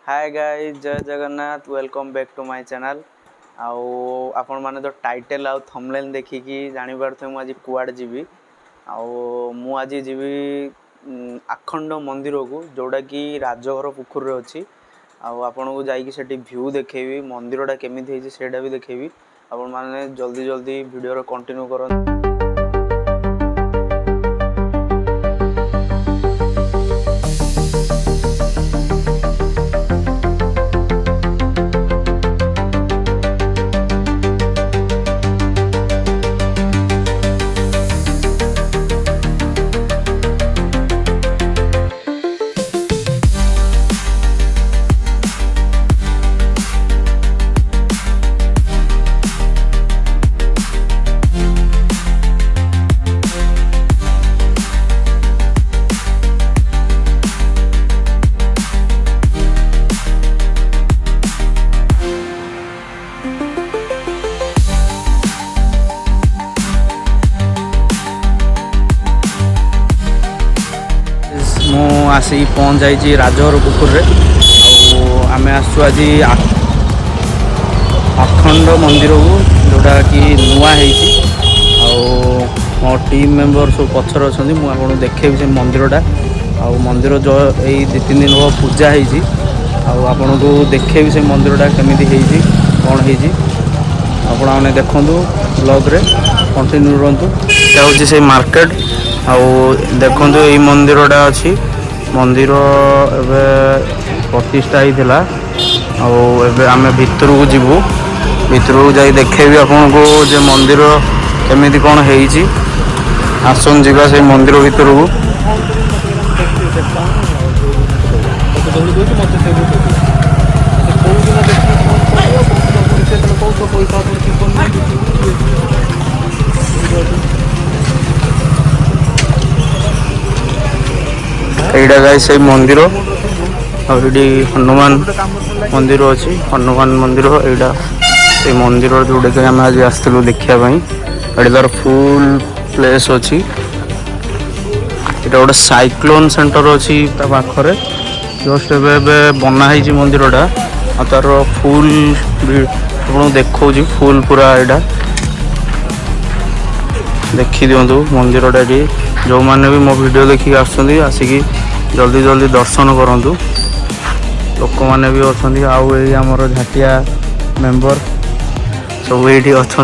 हाय guys, जय Jagannath. Welcome back to my channel. आपण माने तो टाइटल आउ थंबनेल देखिकी जानि पारथे मु आज कुआड जीवी। मु आज जीवी आखंड मंदिर को, जोड़ा कि राजघर पुखुर रे अछि। आपण को जाई कि सेठी व्यू देखेबी, मंदिरटा केमिति हेछि सेटा भी देखेबी। आपण माने जल्दी जल्दी वीडियो रो कंटिन्यू करन। मु आसी पहुँच जाइए राजघर पुखुर रे। आम आसु आज अखंड मंदिर को, जोटा कि नुआ मो टीम मेंबर सब पछर अच्छा मुझे देखेबी से मंदिरटा। मंदिर जो यही 2-3 दिन हम पूजा होती आपन को देखेबी से मंदिरटा केमिति होती कौन होती आपने देखु ब्लॉग रे कंटिन्यू रहतु। हूँ से मार्केट देखु ये मंदिरटा अच्छी मंदिर एबे प्रतिष्ठा होता आम भितर को जीवु भितर को जाई देखेबी आपन को जे मंदिर केमिति कौन होती। आसन जीवा से मंदिर भितर को। एटा गाय से मंदिर हनुमान मंदिर अच्छी। हनुमान मंदिर एटा से मंदिर जोटा कि आम आज आसलु देखापी। तार फुल प्लेस अच्छी। गोटे साइक्लोन सेंटर अच्छी पाखरे जस्ट ए बनाई मंदिरटा तार फुल देखा फुल पूरा एटा देखी दिंतु मंदिरटा जो मैंने भी मो वीडियो देखिक आसिकी जल्दी जल्दी दर्शन करूँ। लोक मैंने भी अच्छा आमर झाटिया मेंबर सब ये अच्छा।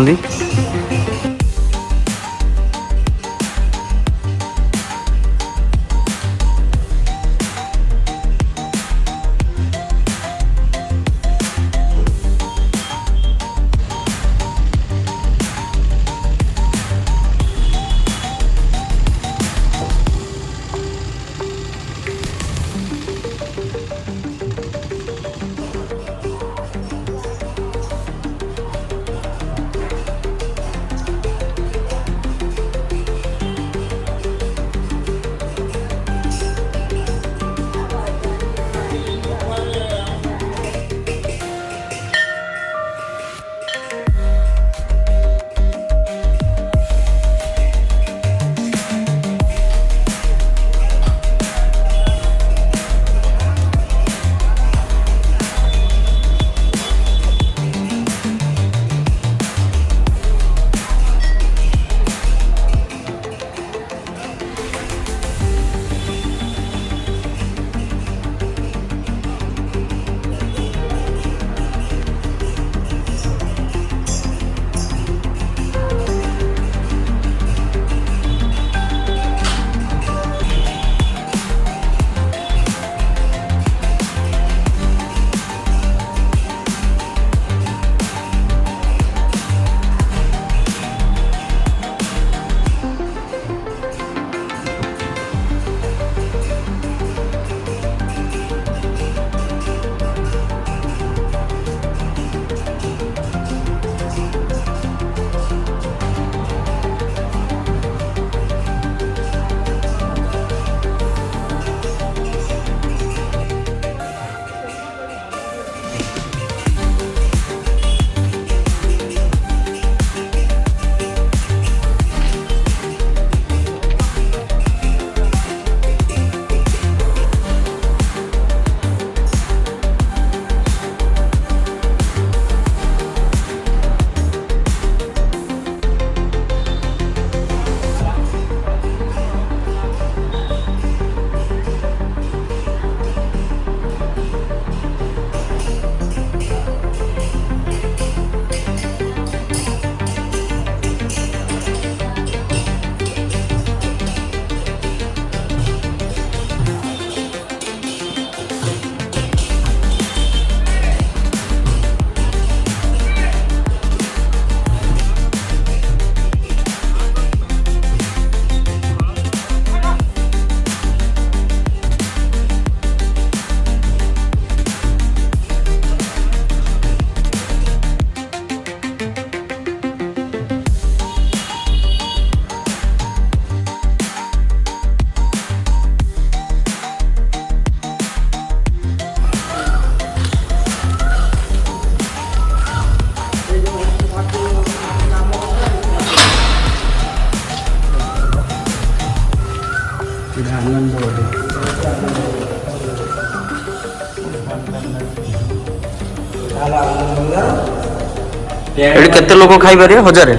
ଏଠି କେତେ ଲୋକ ଖାଇପାରିବେ? 1000?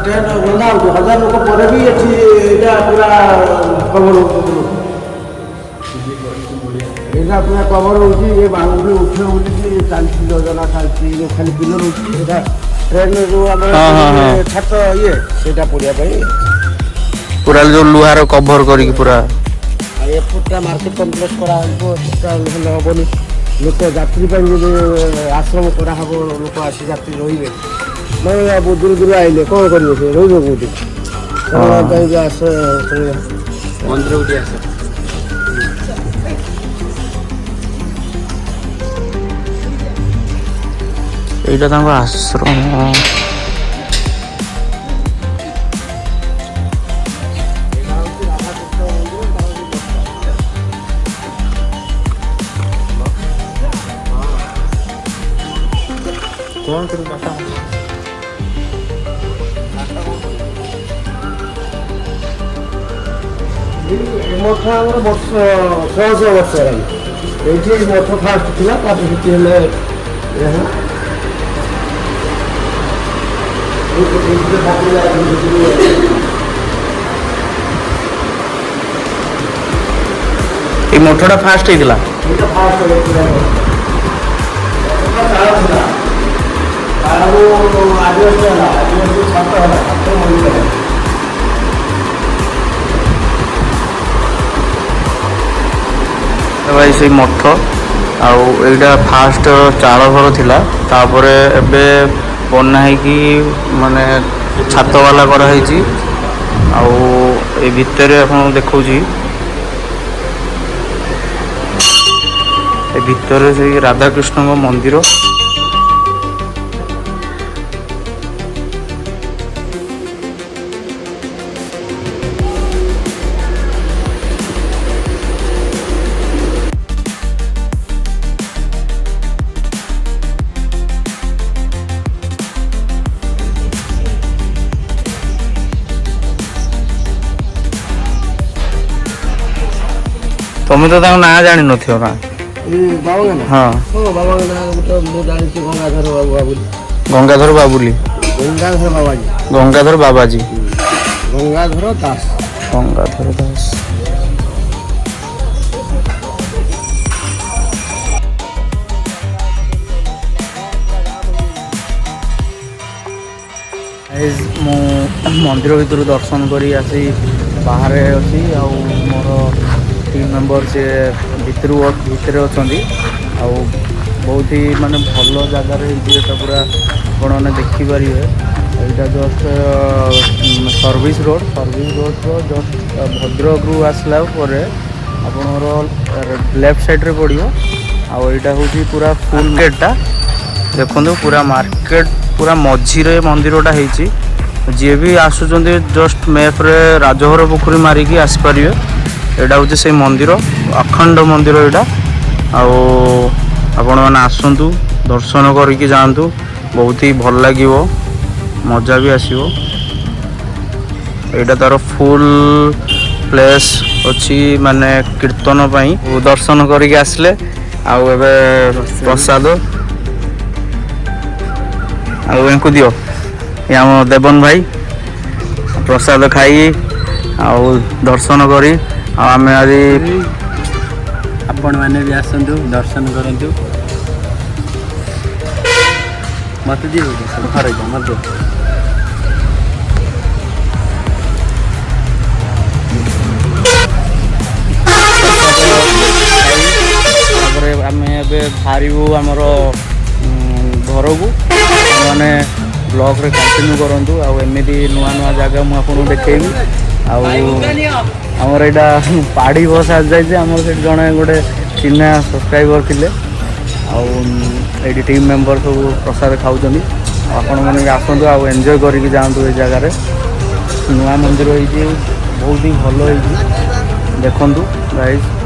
ଟ୍ରେନ୍ ବନ୍ଧା ହେଉଛି 1000 ଲୋକ ପରେ ବି ଏଠି ଏଇଟା ପୁରା କଭର ହେଉଛି ଏଇଟା ପୁରା କଭର ହେଉଛି ଏ ବାଉଣ୍ଡ୍ରି ଉଠେ ଉଠିକି ଚାଲିଛି ଯୋଜନା ଚାଲିଛି ଖାଲି ପିଲର ହେଉଛି ଏଇଟା ଟ୍ରେନ୍ ଯେଉଁ ଆମର ଛାତ ଇଏ ସେଇଟା ପଡ଼ିବା ପାଇଁ ପୁରା ଯେଉଁ ଲୁହାର କଭର କରିକି ପୁରା ଏପଟଟା ମାର୍କେଟ କମ୍ପ୍ଲେକ୍ସ କରାହେବ ସେଟା ହେଲେ ହେବନି ଲୋକ ଯାତ୍ରୀ ପାଇଁ ଯଦି ଆଶ୍ରମ କରାହେବ ଲୋକ ଆସି ଯାତ୍ରୀ ରହିବେ ମାନେ ଦୂର ଦୂର ଆଇଲେ କ'ଣ କରିବେ ସେ ରହିବେ କୋଉଠି ଯାଇକି ଆଶ୍ରୟ ମନ୍ଦିର ଗୋଟେ ଆସ ଏଇଟା ତାଙ୍କ ଆଶ୍ରମ କଣ କରୁ ବାପା ମଠ ଆମର ବର୍ଷ 100 ବର୍ଷ ହେଲାଣି ଏଇଠି ମଠ ଫାଷ୍ଟ ଥିଲା ତାପରେ ସେଠି ହେଲେ ଏଇ ମଠଟା ଫାଷ୍ଟ ହେଇଥିଲା ଭାଇ ସେଇ ମଠ ଆଉ ଏଇଟା ଫାଷ୍ଟ ଚାଳ ଘର ଥିଲା ତାପରେ ଏବେ ବନା ହେଇକି ମାନେ ଛାତ ବାଲା କରାହେଇଛି ଆଉ ଏ ଭିତରେ ଆପଣଙ୍କୁ ଦେଖାଉଛି ଏ ଭିତରେ ସେଇ ରାଧାକୃଷ୍ଣଙ୍କ ମନ୍ଦିର ତମେ ତ ତାଙ୍କ ନାଁ ଜାଣିନଥିବ ନା ବାବା ବାବା ନାଁ ଗୋଟେ ମୁଁ ଜାଣିଛି ଗଙ୍ଗାଧର ବାବୁଆ ବୋଲି ଗଙ୍ଗାଧର ବାବୁଲି ଗଙ୍ଗାଧର ବାବାଜୀ ଗଙ୍ଗାଧର ବାବାଜୀ ଗଙ୍ଗାଧର ଦାସ ଗଙ୍ଗାଧର ଦାସ ମୁଁ ମନ୍ଦିର ଭିତରୁ ଦର୍ଶନ କରି ଆସି ବାହାରେ ଅଛି ଆଉ ମୋର ଟିମ୍ ମେମ୍ବର ସେ ଭିତରେ ଅଛନ୍ତି ଆଉ ବହୁତ ହି ମାନେ ଭଲ ଜାଗାରେ ହେଇଛି ଏଇଟା ପୁରା ଆପଣମାନେ ଦେଖିପାରିବେ ଏଇଟା ଜଷ୍ଟ ସର୍ଭିସ ରୋଡ଼ର ଜଷ୍ଟ ଭଦ୍ରକରୁ ଆସିଲା ପରେ ଆପଣଙ୍କର ଲେଫ୍ଟ ସାଇଡ଼୍ରେ ପଡ଼ିବ ଆଉ ଏଇଟା ହେଉଛି ପୁରା ଫୁଲ୍ ମାର୍କେଟଟା ଦେଖନ୍ତୁ ପୁରା ମାର୍କେଟ ପୁରା ମଝିରେ ମନ୍ଦିରଟା ହେଇଛି ଯିଏ ବି ଆସୁଛନ୍ତି ଜଷ୍ଟ ମ୍ୟାପ୍ରେ ରାଜଘର ପୋଖରୀ ମାରିକି ଆସିପାରିବେ ଏଇଟା ହେଉଛି ସେଇ ମନ୍ଦିର ଅଖଣ୍ଡ ମନ୍ଦିର ଏଇଟା ଆଉ ଆପଣମାନେ ଆସନ୍ତୁ ଦର୍ଶନ କରିକି ଯାଆନ୍ତୁ ବହୁତ ହି ଭଲ ଲାଗିବ ମଜା ବି ଆସିବ ଏଇଟା ତାର ଫୁଲ୍ ପ୍ଲେସ୍ ଅଛି ମାନେ କୀର୍ତ୍ତନ ପାଇଁ ଦର୍ଶନ କରିକି ଆସିଲେ ଆଉ ଏବେ ପ୍ରସାଦ ଆଉ ଏଙ୍କୁ ଦିଅ ଏ ଆମ ଦେବନ ଭାଇ ପ୍ରସାଦ ଖାଇ ଆଉ ଦର୍ଶନ କରି ଆଉ ଆମେ ଆଜି ଆପଣମାନେ ବି ଆସନ୍ତୁ ଦର୍ଶନ କରନ୍ତୁ ମୋତେ ଦିଅ ଘରେ ମୋତେ ତାପରେ ଆମେ ଏବେ ବାହାରିବୁ ଆମର ଘରକୁ ମାନେ ବ୍ଲଗ୍ରେ କଣ୍ଟିନ୍ୟୁ କରନ୍ତୁ ଆଉ ଏମିତି ନୂଆ ନୂଆ ଜାଗା ମୁଁ ଆପଣଙ୍କୁ ଦେଖେଇବି ଆଉ ଆମର ଏଇଟା ପାଢ଼ୀ ବସ୍ ଆସିଯାଇଛି ଆମର ସେଠି ଜଣେ ଗୋଟେ ଚିହ୍ନା ସବସ୍କ୍ରାଇବର ଥିଲେ ଆଉ ଏଇଠି ଟିମ୍ ମେମ୍ବର ସବୁ ପ୍ରସାଦ ଖାଉଛନ୍ତି ଆଉ ଆପଣମାନେ ବି ଆସନ୍ତୁ ଆଉ ଏନ୍ଜୟ କରିକି ଯାଆନ୍ତୁ ଏ ଜାଗାରେ ନୂଆ ମନ୍ଦିର ହେଇଛି ବହୁତ ହି ଭଲ ହେଇଛି ଦେଖନ୍ତୁ ଗାଇଜ୍